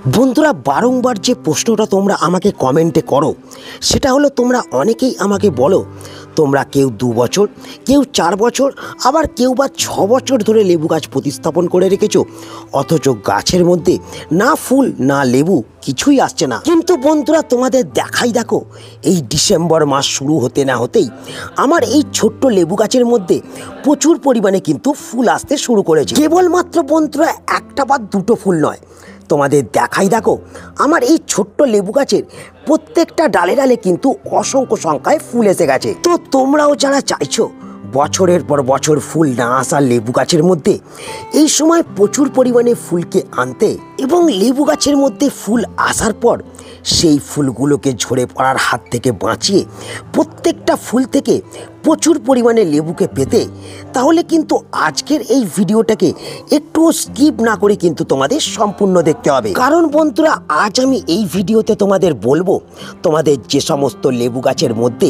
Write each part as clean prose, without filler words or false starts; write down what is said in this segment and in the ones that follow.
বন্ধুরা বারংবার যে প্রশ্নটা তোমরা আমাকে কমেন্টে করো সেটা হলো তোমরা অনেকেই আমাকে বলো তোমরা কেউ 2 বছর কেউ 4 বছর আবার কেউ বা 6 বছর ধরে লেবু গাছ প্রতিস্থাপন করে রেখেছো অথচ গাছের মধ্যে না ফুল না লেবু কিছুই আসছে না। কিন্তু বন্ধুরা তোমাদের দেখাই দেখো এই ডিসেম্বর মাস শুরু হতে না হতেই আমার এই ছোট্ট লেবু গাছের মধ্যে প্রচুর পরিমাণে কিন্তু ফুল আসতে শুরু করেছে। কেবলমাত্র বন্ধুরা একটা বা দুটো ফুল নয়, তোমাদের দেখাই দেখো আমার এই ছোট্ট লেবু গাছের প্রত্যেকটা ডালে ডালে কিন্তু অসংখ্য সংখ্যায় ফুল এসে গেছে। তো তোমরাও যারা চাইছো বছরের পর বছর ফুল না আসা লেবু গাছের মধ্যে এই সময় প্রচুর পরিমাণে ফুলকে আনতে এবং লেবু গাছের মধ্যে ফুল আসার পর সেই ফুলগুলোকে ঝরে পড়ার হাত থেকে বাঁচিয়ে প্রত্যেকটা ফুল থেকে প্রচুর পরিমাণে লেবুকে পেতে, তাহলে কিন্তু আজকের এই ভিডিওটাকে একটু স্কিপ না করে কিন্তু তোমাদের সম্পূর্ণ দেখতে হবে। কারণ বন্ধুরা আজ আমি এই ভিডিওতে তোমাদের বলবো তোমাদের যে সমস্ত লেবু গাছের মধ্যে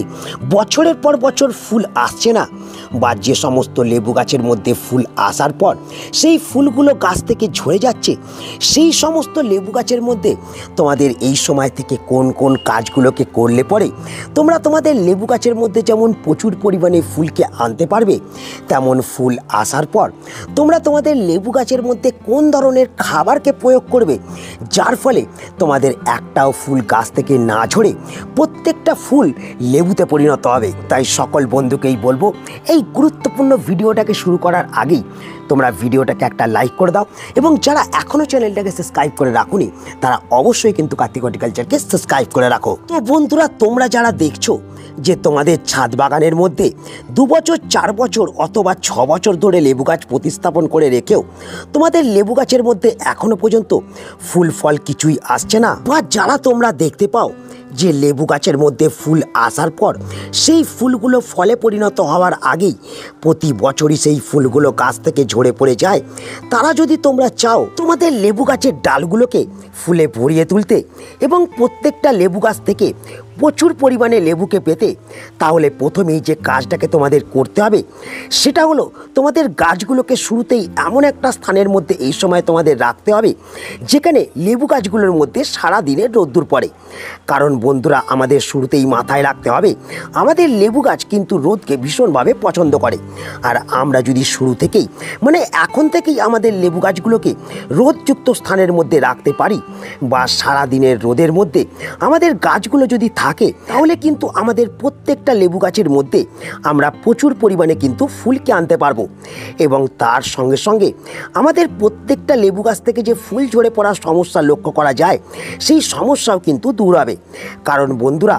বছরের পর বছর ফুল আসছে না বা যে সমস্ত লেবু গাছের মধ্যে ফুল আসার পর সেই ফুলগুলো গাছ থেকে ঝরে যাচ্ছে, সেই সমস্ত লেবু গাছের মধ্যে তোমাদের এই সময় থেকে কোন কোন কাজগুলোকে করলে পরে তোমরা তোমাদের লেবু গাছের মধ্যে যেমন প্রচুর পরিমাণে ফুলকে আনতে পারবে, তেমন ফুল আসার পর তোমরা তোমাদের লেবু গাছের মধ্যে কোন ধরনের খাবারকে প্রয়োগ করবে যার ফলে তোমাদের একটাও ফুল গাছ থেকে না ঝরে প্রত্যেকটা ফুল লেবুতে পরিণত হবে। তাই সকল বন্ধুকেই বলবো এই গুরুত্বপূর্ণ ভিডিওটাকে শুরু করার আগেই তোমরা ভিডিওটাকে একটা লাইক করে দাও এবং যারা এখনও চ্যানেলটাকে সাবস্ক্রাইব করে রাখোনি তারা অবশ্যই কিন্তু কার্তিক হর্টিকালচারকে সাবস্ক্রাইব করে রাখো। তো বন্ধুরা তোমরা যারা দেখছো যে তোমাদের ছাদ বাগানের মধ্যে 2 বছর 4 বছর অথবা 6 বছর ধরে লেবু গাছ প্রতিস্থাপন করে রেখেও তোমাদের লেবু গাছের মধ্যে এখনো পর্যন্ত ফুল ফল কিছুই আসছে না, বা যারা তোমরা দেখতে পাও যে লেবু গাছের মধ্যে ফুল আসার পর সেই ফুলগুলো ফলে পরিণত হওয়ার আগেই প্রতি বছরই সেই ফুলগুলো গাছ থেকে ঝরে পড়ে যায়, তারা যদি তোমরা চাও তোমাদের লেবু গাছের ডালগুলোকে ফুলে ভরিয়ে তুলতে এবং প্রত্যেকটা লেবু গাছ থেকে প্রচুর পরিমাণে লেবুকে পেতে, তাহলে প্রথমেই যে কাজটাকে তোমাদের করতে হবে সেটা হলো তোমাদের গাছগুলোকে শুরুতেই এমন একটা স্থানের মধ্যে এই সময় তোমাদের রাখতে হবে যেখানে লেবু গাছগুলোর মধ্যে সারা দিনের রোদ্দুর পড়ে। কারণ বন্ধুরা আমাদের শুরুতেই মাথায় রাখতে হবে আমাদের লেবু গাছ কিন্তু রোদকে ভীষণভাবে পছন্দ করে, আর আমরা যদি শুরু থেকেই মানে এখন থেকেই আমাদের লেবু গাছগুলোকে রোদযুক্ত স্থানের মধ্যে রাখতে পারি বা সারা দিনের রোদের মধ্যে আমাদের গাছগুলো যদি থাকে, তাহলে কিন্তু আমাদের প্রত্যেকটা লেবু গাছের মধ্যে আমরা প্রচুর পরিমাণে কিন্তু ফুলকে আনতে পারবো এবং তার সঙ্গে সঙ্গে আমাদের প্রত্যেকটা লেবু গাছ থেকে যে ফুল ঝরে পড়ার সমস্যা লক্ষ্য করা যায় সেই সমস্যাও কিন্তু দূর হবে। কারণ বন্ধুরা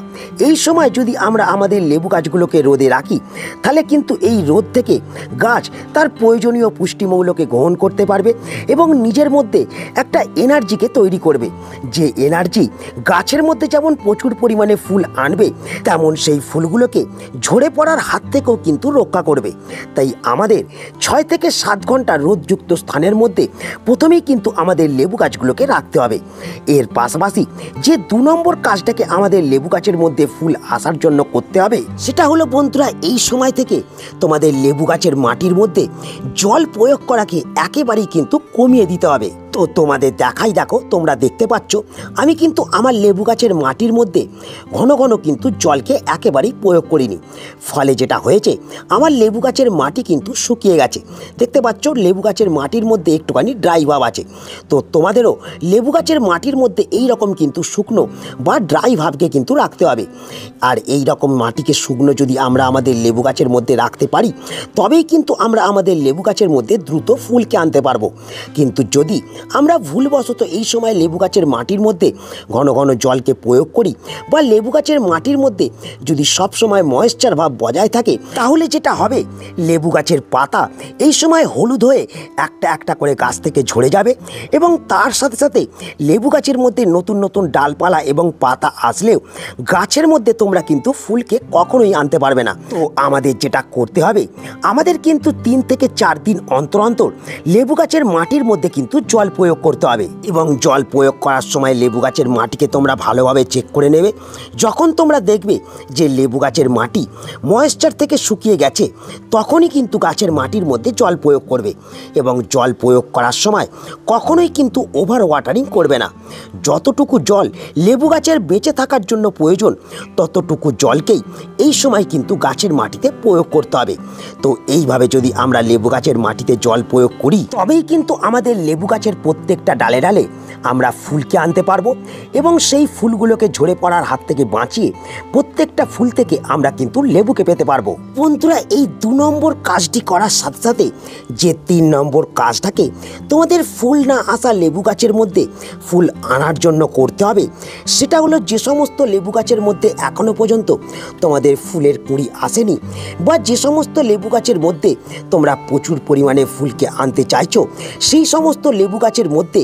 এই সময় যদি আমরা আমাদের লেবু গাছগুলোকে রোদে রাখি তাহলে কিন্তু এই রোদ থেকে গাছ তার প্রয়োজনীয় পুষ্টিমূল্যকে গ্রহণ করতে পারবে এবং নিজের মধ্যে একটা এনার্জিকে তৈরি করবে, যে এনার্জি গাছের মধ্যে যেমন প্রচুর পরিমাণে ফুল আনবে তেমন সেই ফুলগুলোকে ঝরে পড়ার হাত থেকেও কিন্তু রক্ষা করবে। তাই আমাদের 6 থেকে 7 ঘন্টা রোদযুক্ত স্থানের মধ্যে প্রথমেই কিন্তু আমাদের লেবু গাছগুলোকে রাখতে হবে। এর পাশাপাশি যে 2 নম্বর কাজটাকে আমাদের লেবু গাছের মধ্যে ফুল আসার জন্য করতে হবে সেটা হলো বন্ধুরা এই সময় থেকে তোমাদের লেবু গাছের মাটির মধ্যে জল প্রয়োগ করাকে একেবারেই কিন্তু কমিয়ে দিতে হবে। তো তোমাদের দেখাই দেখো তোমরা দেখতে পাচ্ছ আমি কিন্তু আমার লেবু গাছের মাটির মধ্যে ঘন ঘন কিন্তু জলকে একেবারেই প্রয়োগ করিনি, ফলে যেটা হয়েছে আমার লেবু গাছের মাটি কিন্তু শুকিয়ে গেছে। দেখতে পাচ্ছ লেবু গাছের মাটির মধ্যে একটুখানি ড্রাই ভাব আছে। তো তোমাদেরও লেবু গাছের মাটির মধ্যে এই রকম কিন্তু শুকনো বা ড্রাই ভাবকে কিন্তু রাখতে হবে। আর এই রকম মাটিকে শুকনো যদি আমরা আমাদের লেবু গাছের মধ্যে রাখতে পারি তবেই কিন্তু আমরা আমাদের লেবু গাছের মধ্যে দ্রুত ফুলকে আনতে পারবো। কিন্তু যদি আমরা ভুলবশত এই সময় লেবু গাছের মাটির মধ্যে ঘন ঘন জলকে প্রয়োগ করি বা লেবু গাছের মাটির মধ্যে যদি সব সময় ময়েশ্চার ভাব বজায় থাকে, তাহলে যেটা হবে লেবু গাছের পাতা এই সময় হলুদ হয়ে একটা একটা করে গাছ থেকে ঝরে যাবে এবং তার সাথে সাথে লেবু গাছের মধ্যে নতুন নতুন ডালপালা এবং পাতা আসলেও গাছের মধ্যে তোমরা কিন্তু ফুলকে কখনোই আনতে পারবে না। তো আমাদের যেটা করতে হবে আমাদের কিন্তু 3 থেকে 4 দিন অন্তর অন্তর লেবু গাছের মাটির মধ্যে কিন্তু জল প্রয়োগ করতে হবে এবং জল প্রয়োগ করার সময় লেবু গাছের মাটিকে তোমরা ভালোভাবে চেক করে নেবে। যখন তোমরা দেখবে যে লেবু গাছের মাটি ময়েশ্চার থেকে শুকিয়ে গেছে, তখনই কিন্তু গাছের মাটির মধ্যে জল প্রয়োগ করবে এবং জল প্রয়োগ করার সময় কখনোই কিন্তু ওভার ওয়াটারিং করবে না। যতটুকু জল লেবু গাছের বেঁচে থাকার জন্য প্রয়োজন, ততটুকু জলকেই এই সময় কিন্তু গাছের মাটিতে প্রয়োগ করতে হবে। তো এইভাবে যদি আমরা লেবু গাছের মাটিতে জল প্রয়োগ করি, তবেই কিন্তু আমাদের লেবু গাছের প্রত্যেকটা ডালে ডালে আমরা ফুলকে আনতে পারবো এবং সেই ফুলগুলোকে ঝরে পড়ার হাত থেকে বাঁচিয়ে প্রত্যেকটা ফুল থেকে আমরা কিন্তু লেবুকে পেতে পারবো। বন্ধুরা, এই 2 নম্বর কাজটি করার সাথে সাথে যে 3 নম্বর কাজটাকে তোমাদের ফুল না আসা লেবু গাছের মধ্যে ফুল আনার জন্য করতে হবে, সেটা হলো যে সমস্ত লেবু গাছের মধ্যে এখনো পর্যন্ত তোমাদের ফুলের কুঁড়ি আসেনি বা যে সমস্ত লেবু গাছের মধ্যে তোমরা প্রচুর পরিমাণে ফুলকে আনতে চাইছো, সেই সমস্ত লেবু গাছের মধ্যে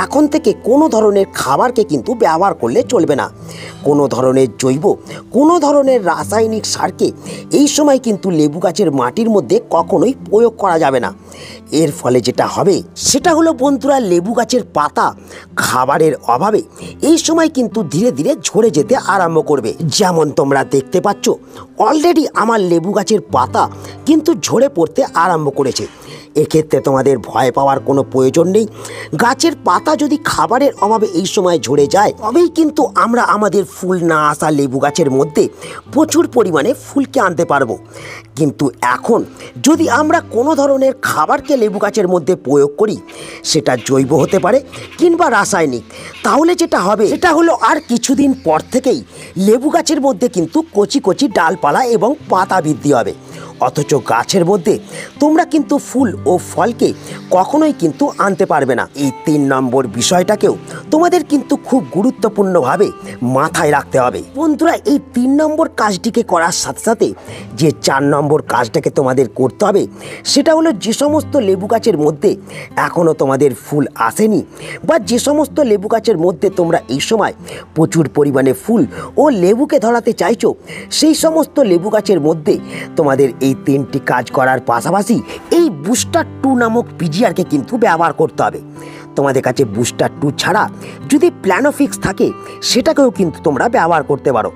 এখন থেকে কোনো ধরনের খাবারকে কিন্তু ব্যবহার করলে চলবে না। কোনো ধরনের জৈব, কোনো ধরনের রাসায়নিক সারকে এই সময় কিন্তু লেবু গাছের মাটির মধ্যে কখনোই প্রয়োগ করা যাবে না। এর ফলে যেটা হবে সেটা হলো বন্ধুরা, লেবু গাছের পাতা খাবারের অভাবে এই সময় কিন্তু ধীরে ধীরে ঝরে যেতে আরম্ভ করবে। যেমন তোমরা দেখতে পাচ্ছ, অলরেডি আমার লেবু গাছের পাতা কিন্তু ঝরে পড়তে আরম্ভ করেছে। এক্ষেত্রে তোমাদের ভয় পাওয়ার কোনো প্রয়োজন নেই। গাছের পাতা যদি খাবারের অভাবে এই সময় ঝরে যায়, তবেই কিন্তু আমরা আমাদের ফুল না আসা লেবু গাছের মধ্যে প্রচুর পরিমাণে ফুলকে আনতে পারবো। কিন্তু এখন যদি আমরা কোনো ধরনের খাবারকে লেবু গাছের মধ্যে প্রয়োগ করি, সেটা জৈব হতে পারে কিংবা রাসায়নিক, তাহলে যেটা হবে সেটা হলো আর কিছুদিন পর থেকেই লেবু গাছের মধ্যে কিন্তু কচি কচি ডালপালা এবং পাতা বৃদ্ধি হবে, অথচ গাছের মধ্যে তোমরা কিন্তু ফুল ও ফলকে কখনোই কিন্তু আনতে পারবে না। এই 3 নম্বর বিষয়টাকেও তোমাদের কিন্তু খুব গুরুত্বপূর্ণভাবে মাথায় রাখতে হবে। বন্ধুরা, এই 3 নম্বর কাজটিকে করার সাথে সাথে যে 4 নম্বর কাজটাকে তোমাদের করতে হবে, সেটা হলো যে সমস্ত লেবু গাছের মধ্যে এখনও তোমাদের ফুল আসেনি বা যে সমস্ত লেবু গাছের মধ্যে তোমরা এই সময় প্রচুর পরিমাণে ফুল ও লেবুকে ধরাতে চাইছো, সেই সমস্ত লেবু গাছের মধ্যে তোমাদের এই 3টি কাজ করার পাশাপাশি এই বুস্টার 2 নামক পিজিআরকে কিন্তু ব্যবহার করতে হবে। তোমাদের কাছে বুস্টার 2 ছাড়া যদি প্ল্যানোফিক্স থাকে, সেটাকেও কিন্তু তোমরা ব্যবহার করতে পারো।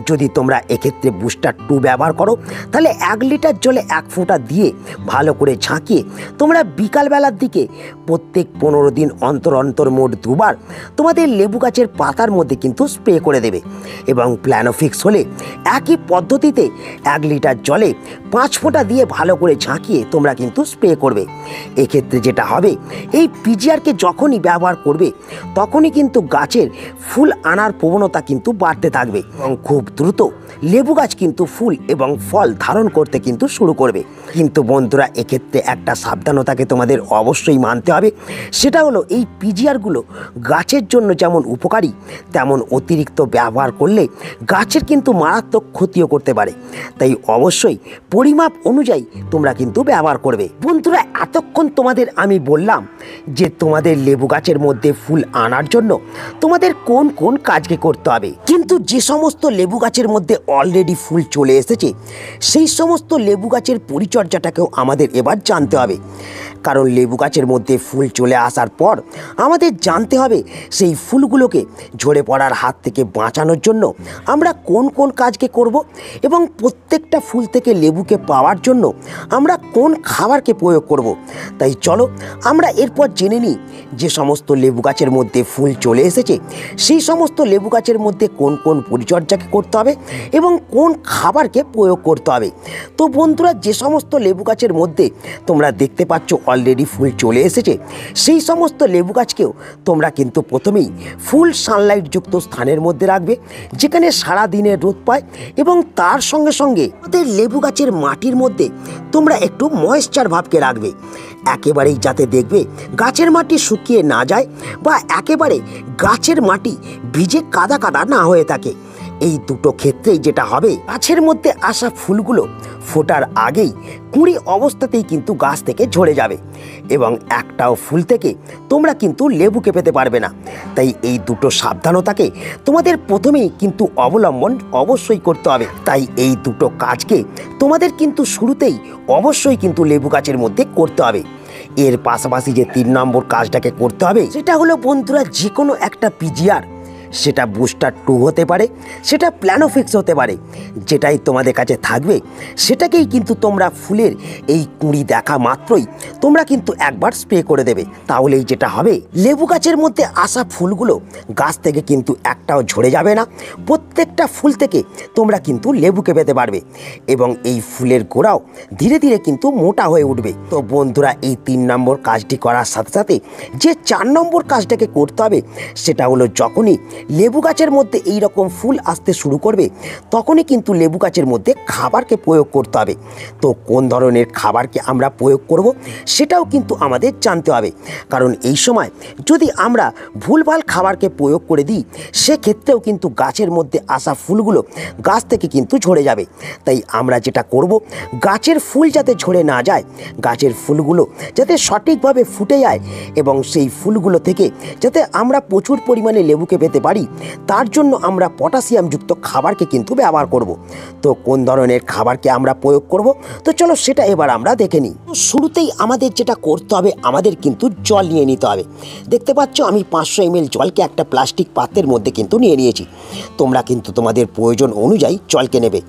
যদি তোমরা এক্ষেত্রে বুস্টার 2 ব্যবহার করো, তাহলে 1 লিটার জলে 1 ফোঁটা দিয়ে ভালো করে ঝাঁকিয়ে তোমরা বিকালবেলার দিকে প্রত্যেক 15 দিন অন্তর অন্তর মোট 2 বার তোমাদের লেবু গাছের পাতার মধ্যে কিন্তু স্প্রে করে দেবে। এবং প্ল্যানোফিক্স হলে একই পদ্ধতিতে 1 লিটার জলে 5 ফোঁটা দিয়ে ভালো করে ঝাঁকিয়ে তোমরা কিন্তু স্প্রে করবে। এক্ষেত্রে যেটা হবে, এই পিজিআরকে যখনই ব্যবহার করবে, তখনই কিন্তু গাছের ফুল আনার প্রবণতা কিন্তু বাড়তে থাকবে এবং খুব দ্রুত লেবু গাছ কিন্তু ফুল এবং ফল ধারণ করতে কিন্তু শুরু করবে। কিন্তু বন্ধুরা, এক্ষেত্রে একটা সাবধানতাকে তোমাদের অবশ্যই মানতে হবে, সেটা হলো এই পিজিআরগুলো গাছের জন্য যেমন উপকারী, তেমন অতিরিক্ত ব্যবহার করলে গাছের কিন্তু মারাত্মক ক্ষতিও করতে পারে। তাই অবশ্যই পরিমাপ অনুযায়ী তোমরা কিন্তু ব্যবহার করবে। বন্ধুরা, এতক্ষণ তোমাদের আমি বললাম যে তোমাদের লেবু গাছের মধ্যে ফুল আনার জন্য তোমাদের কোন কোন কাজকে করতে হবে, কিন্তু যে সমস্ত লেবু গাছের মধ্যে অলরেডি ফুল চলে এসেছে, সেই সমস্ত লেবু গাছের পরিচর্যাটাকেও আমাদের এবার জানতে হবে। কারণ লেবু গাছের মধ্যে ফুল চলে আসার পর আমাদের জানতে হবে সেই ফুলগুলোকে ঝরে পড়ার হাত থেকে বাঁচানোর জন্য আমরা কোন কোন কাজকে করব এবং প্রত্যেকটা ফুল থেকে লেবুকে পাওয়ার জন্য আমরা কোন খাবারকে প্রয়োগ করব। তাই চলো আমরা এরপর জেনে নিই যে সমস্ত লেবু গাছের মধ্যে ফুল চলে এসেছে, সেই সমস্ত লেবু গাছের মধ্যে কোন কোন পরিচর্যাকে করতে হবে এবং কোন খাবারকে প্রয়োগ করতে হবে। তো বন্ধুরা, যে সমস্ত লেবু গাছের মধ্যে তোমরা দেখতে পাচ্ছ অলরেডি ফুল চলে এসেছে, সেই সমস্ত লেবু গাছকেও তোমরা কিন্তু প্রথমেই ফুল সানলাইটযুক্ত স্থানের মধ্যে রাখবে, যেখানে সারা দিনের রোদ পায়, এবং তার সঙ্গে সঙ্গে ওদের লেবু গাছের মাটির মধ্যে তোমরা একটু ময়েশ্চার ভাবকে রাখবে, একেবারেই যাতে দেখবে গাছের মাটি শুকিয়ে না যায় বা একেবারে গাছের মাটি ভিজে কাদা কাদা না হয়ে থাকে। এই দুটো ক্ষেত্রেই যেটা হবে, গাছের মধ্যে আসা ফুলগুলো ফোটার আগেই কুঁড়ি অবস্থাতেই কিন্তু গাছ থেকে ঝরে যাবে এবং একটাও ফুল থেকে তোমরা কিন্তু লেবুকে পেতে পারবে না। তাই এই দুটো সাবধানতাকে তোমাদের প্রথমেই কিন্তু অবলম্বন অবশ্যই করতে হবে। তাই এই দুটো কাজকে তোমাদের কিন্তু শুরুতেই অবশ্যই কিন্তু লেবু গাছের মধ্যে করতে হবে। এর পাশাপাশি যে 3 নম্বর কাজটাকে করতে হবে সেটা হলো বন্ধুরা, যে কোনো একটা পিজিআর, সেটা বুস্টার 2 হতে পারে, সেটা প্ল্যানোফিক্স হতে পারে, যেটাই তোমাদের কাছে থাকবে সেটাকেই কিন্তু তোমরা ফুলের এই কুঁড়ি দেখা মাত্রই তোমরা কিন্তু একবার স্প্রে করে দেবে। তাহলেই যেটা হবে, লেবু গাছের মধ্যে আসা ফুলগুলো গাছ থেকে কিন্তু একটাও ঝরে যাবে না, প্রত্যেকটা ফুল থেকে তোমরা কিন্তু লেবুকে পেতে পারবে এবং এই ফুলের গোড়াও ধীরে ধীরে কিন্তু মোটা হয়ে উঠবে। তো বন্ধুরা, এই 3 নম্বর কাজটি করার সাথে সাথে যে 4 নম্বর কাজটাকে করতে হবে সেটা হলো, যখনই লেবু গাছের মধ্যে এই রকম ফুল আসতে শুরু করবে তখনই কিন্তু লেবু গাছের মধ্যে খাবারকে প্রয়োগ করতে হবে। তো কোন ধরনের খাবারকে আমরা প্রয়োগ করব সেটাও কিন্তু আমাদের জানতে হবে, কারণ এই সময় যদি আমরা ভুলভাল খাবারকে প্রয়োগ করে দিই সেক্ষেত্রেও কিন্তু গাছের মধ্যে আসা ফুলগুলো গাছ থেকে কিন্তু ঝরে যাবে। তাই আমরা যেটা করব, গাছের ফুল যাতে ঝরে না যায়, গাছের ফুলগুলো যাতে সঠিকভাবে ফুটে যায় এবং সেই ফুলগুলো থেকে যাতে আমরা প্রচুর পরিমাণে লেবুকে পেতে পারি, তার জন্য আমরা পটাশিয়ামযুক্ত খাবারকে কিন্তু ব্যবহার করব। তো কোন ধরনের খাবারকে আমরা প্রয়োগ করব, তো চলো সেটা এবার আমরা দেখে নিই। শুরুতেই আমাদের যেটা করতে হবে, আমাদের কিন্তু জল নিয়ে নিতে হবে। দেখতে পাচ্ছ আমি 500 ml জলকে একটা প্লাস্টিক পাত্রের মধ্যে কিন্তু নিয়ে নিয়েছি। তোমরা কিন্তু তোমাদের প্রয়োজন অনুযায়ী জলকে নেবে।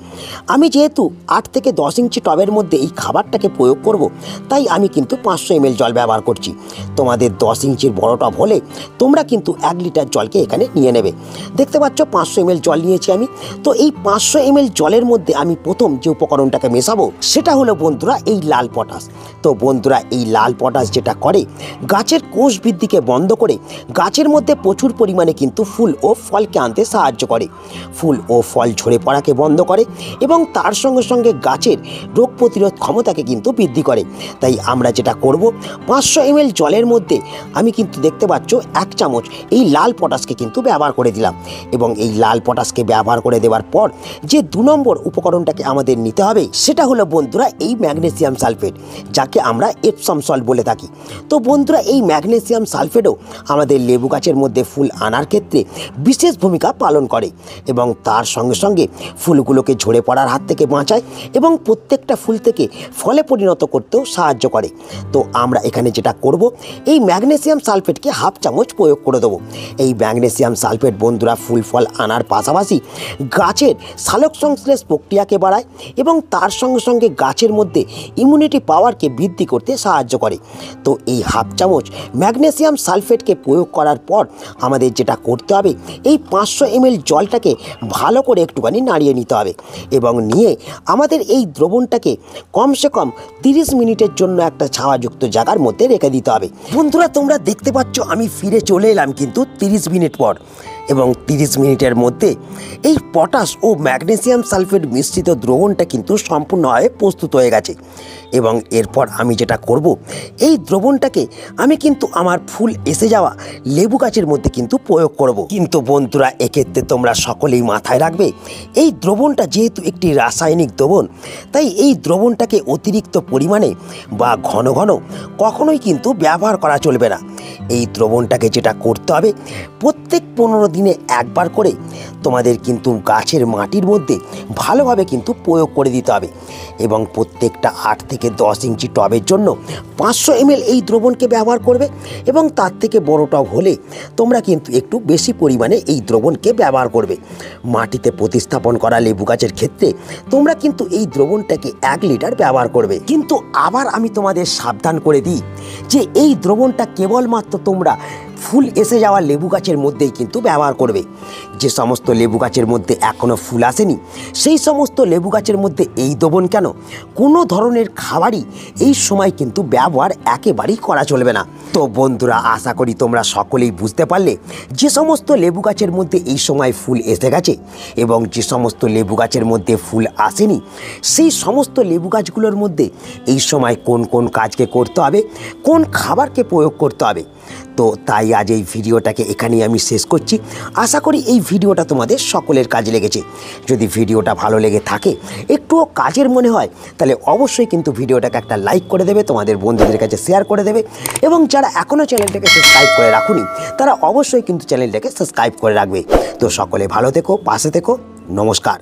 আমি যেহেতু 8 থেকে 10 ইঞ্চি টবের মধ্যে এই খাবারটাকে প্রয়োগ করব, তাই আমি কিন্তু 500 ml জল ব্যবহার করছি। তোমাদের 10 ইঞ্চির বড় টব হলে তোমরা কিন্তু 1 লিটার জলকে এখানে নিয়ে নেবে। দেখতে পাচ্ছ 500 ml জল নিয়েছি আমি। তো এই 500 ml জলের মধ্যে আমি প্রথম যে উপকরণটাকে মেশাবো সেটা হলো বন্ধুরা এই লাল পটাশ। তো বন্ধুরা, এই লাল পটাশ যেটা করে, গাছের কোষ বৃদ্ধিকে বন্ধ করে গাছের মধ্যে প্রচুর পরিমাণে কিন্তু ফুল ও ফলকে আনতে সাহায্য করে, ফুল ও ফল ঝরে পড়াকে বন্ধ করে এবং তার সঙ্গে সঙ্গে গাছের রোগ প্রতিরোধ ক্ষমতাকে কিন্তু বৃদ্ধি করে। তাই আমরা যেটা করব, 500 ml জলের মধ্যে আমি কিন্তু দেখতে পাচ্ছ 1 চামচ এই লাল পটাশকে কিন্তু ব্যবহার করে দিলাম এবং এই লাল পটাশকে ব্যবহার করে দেওয়ার পর যে 2 নম্বর উপকরণটাকে আমাদের নিতে হবে সেটা হলো বন্ধুরা এই ম্যাগনেসিয়াম সালফেট, যাকে আমরা এপসম সল্ট বলে থাকি। তো বন্ধুরা, এই ম্যাগনেসিয়াম সালফেটও আমাদের লেবু গাছের মধ্যে ফুল আনার ক্ষেত্রে বিশেষ ভূমিকা পালন করে এবং তার সঙ্গে সঙ্গে ফুলগুলোকে ঝরে পড়ার হাত থেকে বাঁচায় এবং প্রত্যেকটা ফুল থেকে ফলে পরিণত করতেও সাহায্য করে। তো আমরা এখানে যেটা করব, এই ম্যাগনেসিয়াম সালফেটকে 1/2 চামচ প্রয়োগ করে দেবো। এই ম্যাগনেসিয়াম সালফেট বন্ধুরা ফুল ফল আনার পাশাপাশি গাছের সালোক সংশ্লেষ প্রক্রিয়াকে বাড়ায় এবং তার সঙ্গে সঙ্গে গাছের মধ্যে ইমিউনিটি পাওয়ারকে বৃদ্ধি করতে সাহায্য করে। তো এই 1/2 চামচ ম্যাগনেসিয়াম সালফেটকে প্রয়োগ করার পর আমাদের যেটা করতে হবে, এই 500 ml জলটাকে ভালো করে একটুখানি নাড়িয়ে নিতে হবে এবং নিয়ে আমাদের এই দ্রবণটাকে কমসে কম 30 মিনিটের জন্য একটা ছায়াযুক্ত জায়গার মধ্যে রেখে দিতে হবে। বন্ধুরা, তোমরা দেখতে পাচ্ছ আমি ফিরে চলে এলাম কিন্তু 30 মিনিট পর এবং 30 মিনিটের মধ্যে এই পটাশ ও ম্যাগনেসিয়াম সালফেট মিশ্রিত দ্রবণটা কিন্তু সম্পূর্ণভাবে প্রস্তুত হয়ে গেছে এবং এরপর আমি যেটা করব, এই দ্রবণটাকে আমি কিন্তু আমার ফুল এসে যাওয়া লেবু গাছের মধ্যে কিন্তু প্রয়োগ করব। কিন্তু বন্ধুরা, এক্ষেত্রে তোমরা সকলেই মাথায় রাখবে, এই দ্রবণটা যেহেতু একটি রাসায়নিক দ্রবণ, তাই এই দ্রবণটাকে অতিরিক্ত পরিমাণে বা ঘন ঘন কখনোই কিন্তু ব্যবহার করা চলবে না। এই দ্রবণটাকে যেটা করতে হবে, প্রত্যেক 15 দিনে একবার করে তোমাদের কিন্তু গাছের মাটির মধ্যে ভালোভাবে কিন্তু প্রয়োগ করে দিতে হবে এবং প্রত্যেকটা 8 থেকে 10 ইঞ্চি টবের জন্য 500 ml এই দ্রবণকে ব্যবহার করবে এবং তার থেকে বড় টব হলে তোমরা কিন্তু একটু বেশি পরিমাণে এই দ্রবণকে ব্যবহার করবে। মাটিতে প্রতিস্থাপন করা লেবু গাছের ক্ষেত্রে তোমরা কিন্তু এই দ্রবণটাকে 1 লিটার ব্যবহার করবে। কিন্তু আবার আমি তোমাদের সাবধান করে দিই যে এই দ্রবণটা কেবলমাত্র তোমরা ফুল এসে যাওয়া লেবু গাছের মধ্যেই কিন্তু ব্যবহার করবে। যে সমস্ত লেবু গাছের মধ্যে এখনও ফুল আসেনি সেই সমস্ত লেবু গাছের মধ্যে এই দ্রবণ কেন, কোনো ধরনের খাবারই এই সময় কিন্তু ব্যবহার একেবারেই করা চলবে না। তো বন্ধুরা, আশা করি তোমরা সকলেই বুঝতে পারলে যে সমস্ত লেবু গাছের মধ্যে এই সময় ফুল এসে গেছে এবং যে সমস্ত লেবু গাছের মধ্যে ফুল আসেনি সেই সমস্ত লেবু গাছগুলোর মধ্যে এই সময় কোন কোন কাজকে করতে হবে, কোন খাবারকে প্রয়োগ করতে হবে। তো তাই আজ এই ভিডিওটাকে এখানেই আমি শেষ করছি। আশা করি এই ভিডিওটা তোমাদের সকলের কাজে লেগেছে। যদি ভিডিওটা ভালো লেগে থাকে, একটুও কাজের মনে হয়, তাহলে অবশ্যই কিন্তু ভিডিওটাকে একটা লাইক করে দেবে, তোমাদের বন্ধুদের কাছে শেয়ার করে দেবে এবং যারা এখনও চ্যানেলটাকে সাবস্ক্রাইব করে রাখুনি তারা অবশ্যই কিন্তু চ্যানেলটাকে সাবস্ক্রাইব করে রাখবে। তো সকলে ভালো থেকো, পাশে থেকো, নমস্কার।